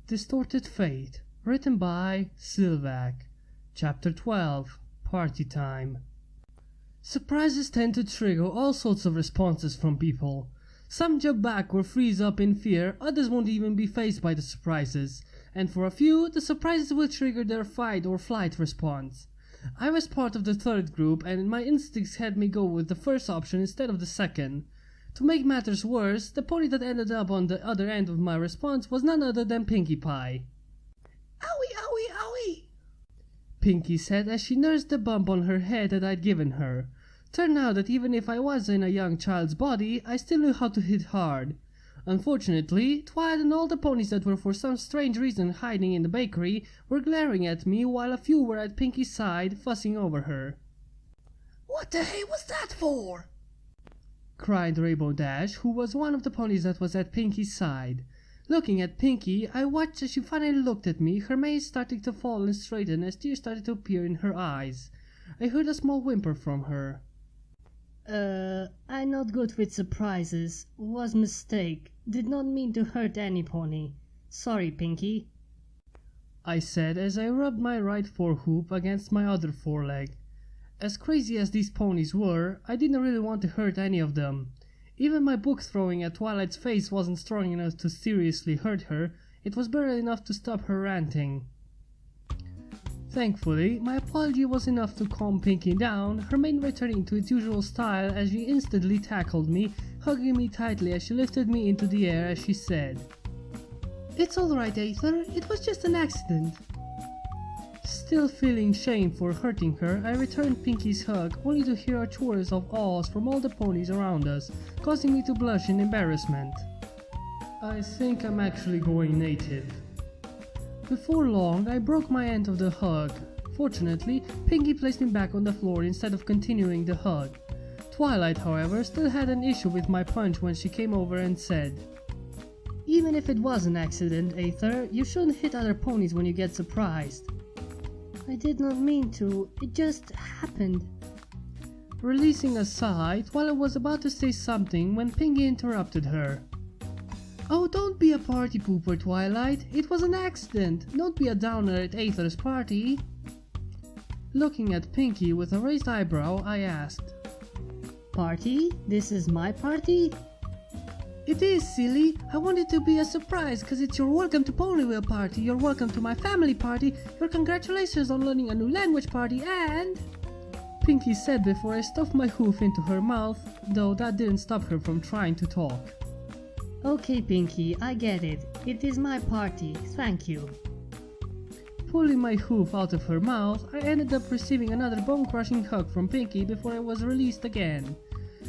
Distorted Fate, written by Sylvac. Chapter 12, Party Time. Surprises tend to trigger all sorts of responses from people. Some jump back or freeze up in fear, others won't even be faced by the surprises, and for a few, the surprises will trigger their fight or flight response. I was part of the third group, and my instincts had me go with the first option instead of the second. To make matters worse, the pony that ended up on the other end of my response was none other than Pinkie Pie. "Owie, owie, owie!" Pinkie said as she nursed the bump on her head that I'd given her. Turned out that even if I was in a young child's body, I still knew how to hit hard. Unfortunately, Twilight and all the ponies that were for some strange reason hiding in the bakery were glaring at me while a few were at Pinkie's side, fussing over her. "What the hey was that for?" cried Rainbow Dash, who was one of the ponies that was at Pinkie's side. Looking at Pinkie, I watched as she finally looked at me, her mane starting to fall and straighten as tears started to appear in her eyes. I heard a small whimper from her. I'm not good with surprises. Was mistake. Did not mean to hurt any pony. Sorry, Pinkie," I said as I rubbed my right forehoof against my other foreleg. As crazy as these ponies were, I didn't really want to hurt any of them. Even my book throwing at Twilight's face wasn't strong enough to seriously hurt her, it was barely enough to stop her ranting. Thankfully, my apology was enough to calm Pinkie down, her mane returning to its usual style as she instantly tackled me, hugging me tightly as she lifted me into the air as she said, "It's alright, Aether, it was just an accident." Still feeling shame for hurting her, I returned Pinkie's hug, only to hear a chorus of awes from all the ponies around us, causing me to blush in embarrassment. I think I'm actually going native. Before long, I broke my end of the hug. Fortunately, Pinkie placed me back on the floor instead of continuing the hug. Twilight, however, still had an issue with my punch when she came over and said, "Even if it was an accident, Aether, you shouldn't hit other ponies when you get surprised." "I did not mean to, it just happened." Releasing a sigh, Twilight was about to say something when Pinkie interrupted her. "Oh, don't be a party pooper, Twilight. It was an accident. Don't be a downer at Aether's party." Looking at Pinkie with a raised eyebrow, I asked, "Party? This is my party?" "It is, silly. I want it to be a surprise, cause it's your welcome to Ponyville party, your welcome to my family party, your congratulations on learning a new language party, and..." Pinkie said before I stuffed my hoof into her mouth, though that didn't stop her from trying to talk. "Okay, Pinkie, I get it. It is my party, thank you." Pulling my hoof out of her mouth, I ended up receiving another bone-crushing hug from Pinkie before I was released again.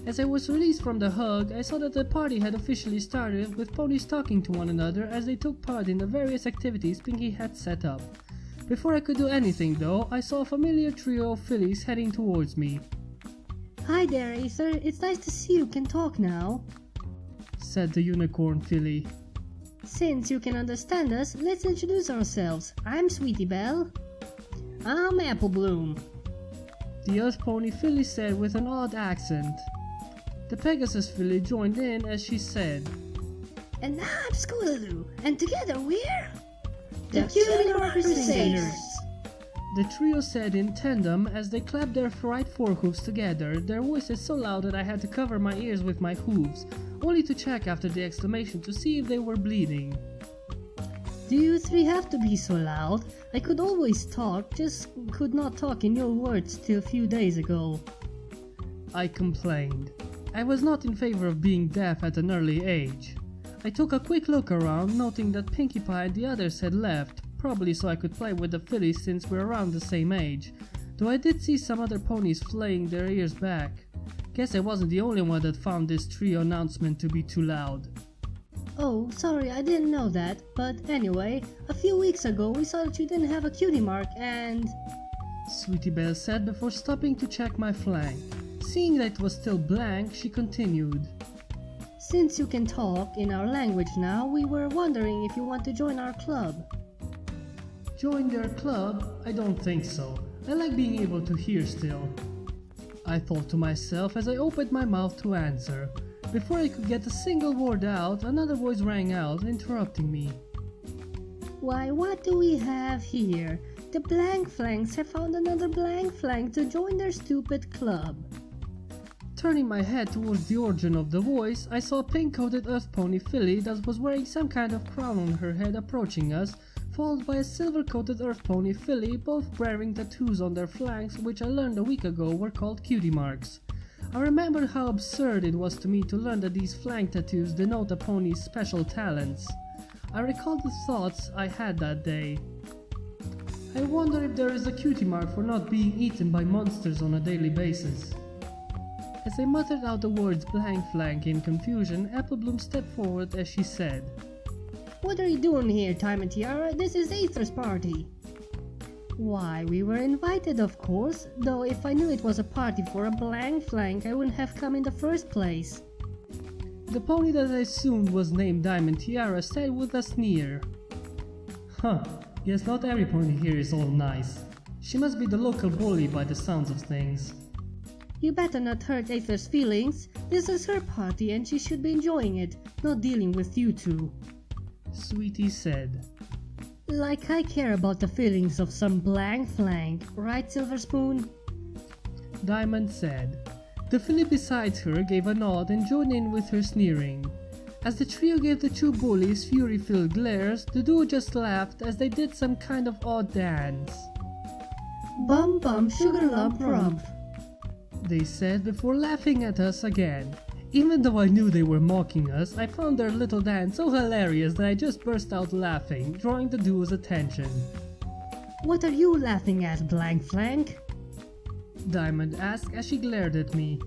As I was released from the hug, I saw that the party had officially started, with ponies talking to one another as they took part in the various activities Pinkie had set up. Before I could do anything though, I saw a familiar trio of fillies heading towards me. "Hi there, Aether, it's nice to see you can talk now," said the unicorn filly. "Since you can understand us, let's introduce ourselves. I'm Sweetie Belle." "I'm Apple Bloom," the Earth Pony filly said with an odd accent. The Pegasus filly joined in as she said, "And I'm Scootaloo, and together we're... the Cutie Crusaders." The trio said in tandem as they clapped their right forehoofs together, their voices so loud that I had to cover my ears with my hooves, only to check after the exclamation to see if they were bleeding. "Do you three have to be so loud? I could always talk, just could not talk in your words till a few days ago," I complained. I was not in favor of being deaf at an early age. I took a quick look around, noting that Pinkie Pie and the others had left, probably so I could play with the fillies since we're around the same age, though I did see some other ponies flaying their ears back. Guess I wasn't the only one that found this trio announcement to be too loud. "Oh, sorry, I didn't know that, but anyway, a few weeks ago we saw that you didn't have a cutie mark and..." Sweetie Belle said before stopping to check my flank. Seeing that it was still blank, she continued, "Since you can talk in our language now, we were wondering if you want to join our club." Join their club? I don't think so. I like being able to hear still. I thought to myself as I opened my mouth to answer. Before I could get a single word out, another voice rang out, interrupting me. Why, what do we have here? The blank flanks have found another blank flank to join their stupid club. Turning my head towards the origin of the voice, I saw a pink-coated earth pony filly that was wearing some kind of crown on her head approaching us, followed by a silver-coated earth pony filly, both wearing tattoos on their flanks which I learned a week ago were called cutie marks. I remembered how absurd it was to me to learn that these flank tattoos denote a pony's special talents. I recalled the thoughts I had that day. I wonder if there is a cutie mark for not being eaten by monsters on a daily basis. As I muttered out the words blank flank in confusion, Applebloom stepped forward as she said, What are you doing here, Time and Tiara? This is Aether's party. Why, we were invited, of course, though if I knew it was a party for a blank flank, I wouldn't have come in the first place. The pony that I assumed was named Diamond Tiara said with a sneer, Huh, guess not every pony here is all nice. She must be the local bully by the sounds of things. You better not hurt Aether's feelings. This is her party and she should be enjoying it, not dealing with you two. Sweetie said. Like I care about the feelings of some blank flank, right, Silver Spoon? Diamond said. The filly beside her gave a nod and joined in with her sneering. As the trio gave the two bullies fury-filled glares, the duo just laughed as they did some kind of odd dance. Bum bum sugar lump rump, they said before laughing at us again. Even though I knew they were mocking us, I found their little dance so hilarious that I just burst out laughing, drawing the duo's attention. What are you laughing at, blank flank? Diamond asked as she glared at me.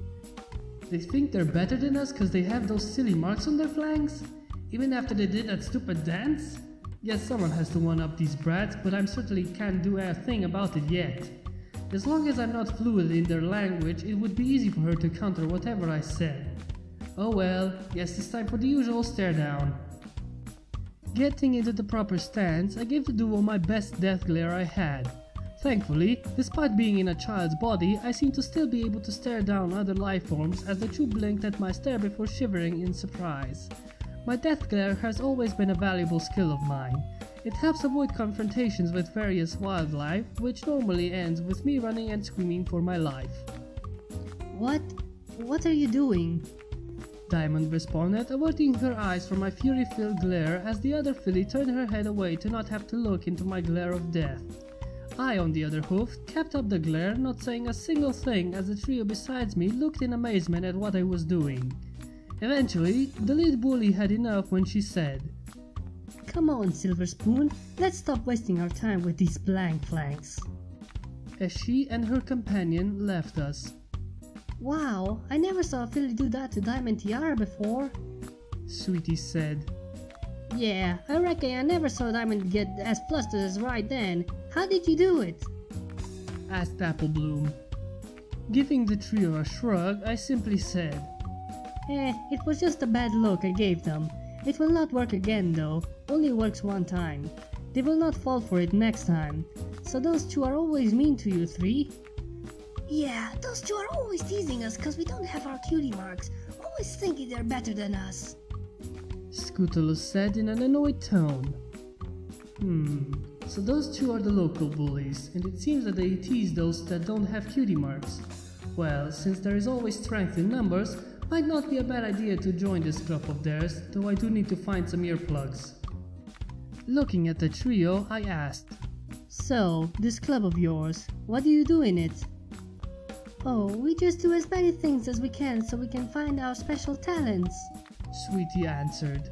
They think they're better than us cause they have those silly marks on their flanks? Even after they did that stupid dance? Guess someone has to one-up these brats, but I certainly can't do a thing about it yet. As long as I'm not fluent in their language, it would be easy for her to counter whatever I said. Oh well, guess it's time for the usual stare down. Getting into the proper stance, I gave the duo my best death glare I had. Thankfully, despite being in a child's body, I seemed to still be able to stare down other life forms as the two blinked at my stare before shivering in surprise. My death glare has always been a valuable skill of mine. It helps avoid confrontations with various wildlife, which normally ends with me running and screaming for my life. What are you doing? Diamond responded, averting her eyes from my fury-filled glare as the other filly turned her head away to not have to look into my glare of death. I, on the other hoof, kept up the glare, not saying a single thing as the trio besides me looked in amazement at what I was doing. Eventually, the lead bully had enough when she said, Come on, Silver Spoon, let's stop wasting our time with these blank flanks. As she and her companion left us. Wow, I never saw a filly do that to Diamond Tiara before. Sweetie said. Yeah, I reckon I never saw Diamond get as flustered as right then. How did you do it? Asked Applebloom. Giving the trio a shrug, I simply said, It was just a bad look I gave them. It will not work again though, only works one time. They will not fall for it next time. So those two are always mean to you three? Yeah, those two are always teasing us cause we don't have our cutie marks, always thinking they're better than us. Scutulus said in an annoyed tone. So those two are the local bullies, and it seems that they tease those that don't have cutie marks. Well, since there is always strength in numbers, might not be a bad idea to join this club of theirs, though I do need to find some earplugs. Looking at the trio, I asked, So, this club of yours, what do you do in it? Oh, we just do as many things as we can so we can find our special talents. Sweetie answered.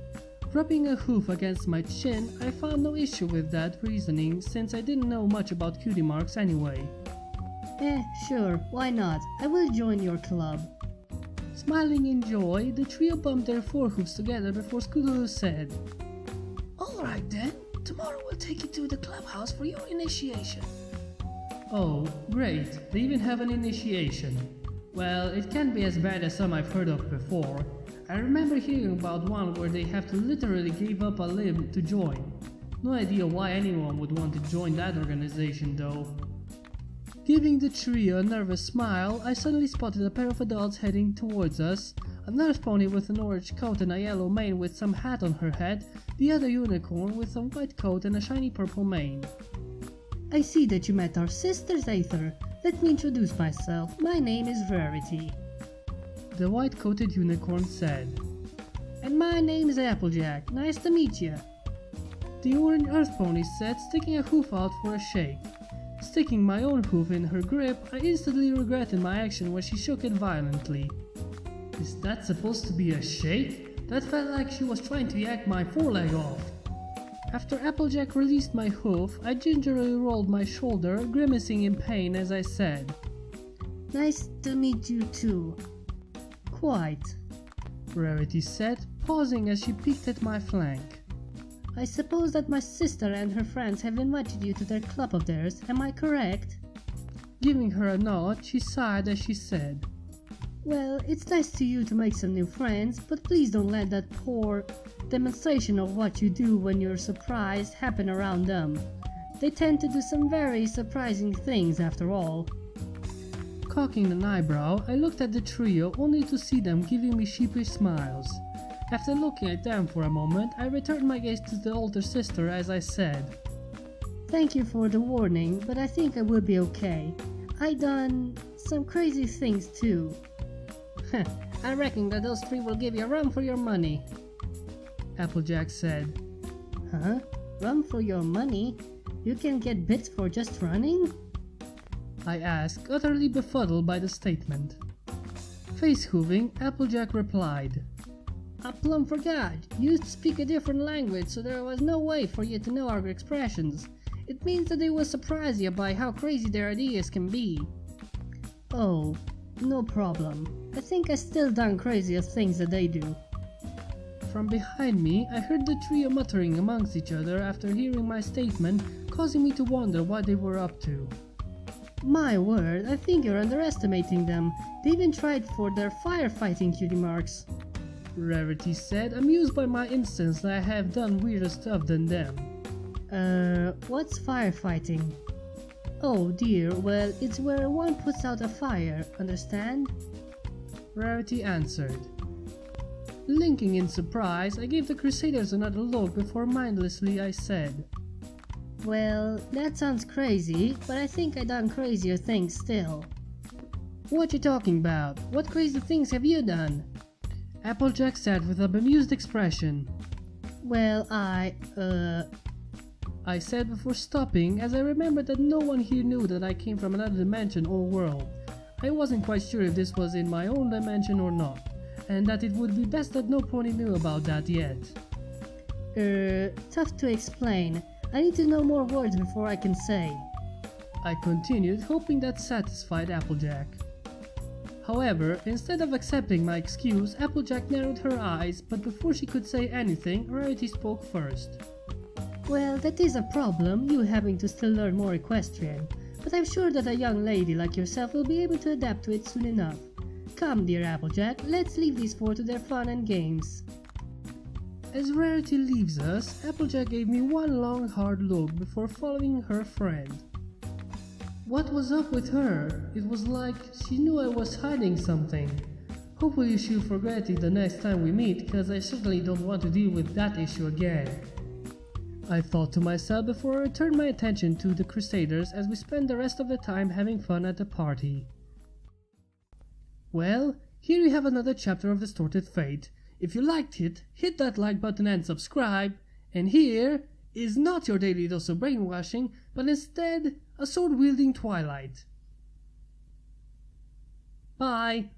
Rubbing a hoof against my chin, I found no issue with that reasoning since I didn't know much about cutie marks anyway. Sure, why not? I will join your club. Smiling in joy, the trio bumped their forehoofs together before Scutulus said, Alright then, tomorrow we'll take you to the clubhouse for your initiation. Oh, great, they even have an initiation. Well, it can't be as bad as some I've heard of before. I remember hearing about one where they have to literally give up a limb to join. No idea why anyone would want to join that organization though. Giving the trio a nervous smile, I suddenly spotted a pair of adults heading towards us. An earth pony with an orange coat and a yellow mane with some hat on her head the other unicorn with a white coat and a shiny purple mane. I see that you met our sisters, Aether. Let me introduce myself. My name is Rarity. The white-coated unicorn said. And my name is Applejack. Nice to meet you. The orange earth pony said, sticking a hoof out for a shake. Sticking my own hoof in her grip, I instantly regretted my action when she shook it violently. Is that supposed to be a shake? That felt like she was trying to yank my foreleg off. After Applejack released my hoof, I gingerly rolled my shoulder, grimacing in pain as I said, Nice to meet you too. Quite, Rarity said, pausing as she peeked at my flank. I suppose that my sister and her friends have invited you to their club of theirs, am I correct? Giving her a nod, she sighed as she said, Well, it's nice to you to make some new friends, but please don't let that poor demonstration of what you do when you're surprised happen around them. They tend to do some very surprising things after all. Cocking an eyebrow, I looked at the trio only to see them giving me sheepish smiles. After looking at them for a moment, I returned my gaze to the older sister as I said, Thank you for the warning, but I think I will be okay. I done some crazy things too. I reckon that those three will give you a run for your money. Applejack said. Huh? Run for your money? You can get bits for just running? I asked, utterly befuddled by the statement. Face hooving, Applejack replied, I plumb forgot. You speak a different language, so there was no way for you to know our expressions. It means that they will surprise you by how crazy their ideas can be. Oh, no problem. I think I still done crazier things than they do. From behind me, I heard the trio muttering amongst each other after hearing my statement, causing me to wonder what they were up to. My word, I think you're underestimating them. They even tried for their firefighting cutie marks. Rarity said, amused by my instance that I have done weirder stuff than them. What's firefighting? Oh dear, well, it's where one puts out a fire, understand? Rarity answered. Blinking in surprise, I gave the Crusaders another look before mindlessly I said, Well, that sounds crazy, but I think I done crazier things still. What you talking about? What crazy things have you done? Applejack said with a bemused expression. Well, I said before stopping, as I remembered that no one here knew that I came from another dimension or world. I wasn't quite sure if this was in my own dimension or not, and that it would be best that no pony knew about that yet. Tough to explain. I need to know more words before I can say. I continued, hoping that satisfied Applejack. However, instead of accepting my excuse, Applejack narrowed her eyes, but before she could say anything, Rarity spoke first. Well, that is a problem, you having to still learn more equestrian, but I'm sure that a young lady like yourself will be able to adapt to it soon enough. Come, dear Applejack, let's leave these four to their fun and games. As Rarity leaves us, Applejack gave me one long hard look before following her friend. What was up with her? It was like she knew I was hiding something. Hopefully she'll forget it the next time we meet, cause I certainly don't want to deal with that issue again. I thought to myself before I turned my attention to the Crusaders as we spent the rest of the time having fun at the party. Well, here you have another chapter of Distorted Fate. If you liked it, hit that like button and subscribe. And here is not your daily dose of brainwashing, but instead a sword-wielding Twilight. Bye!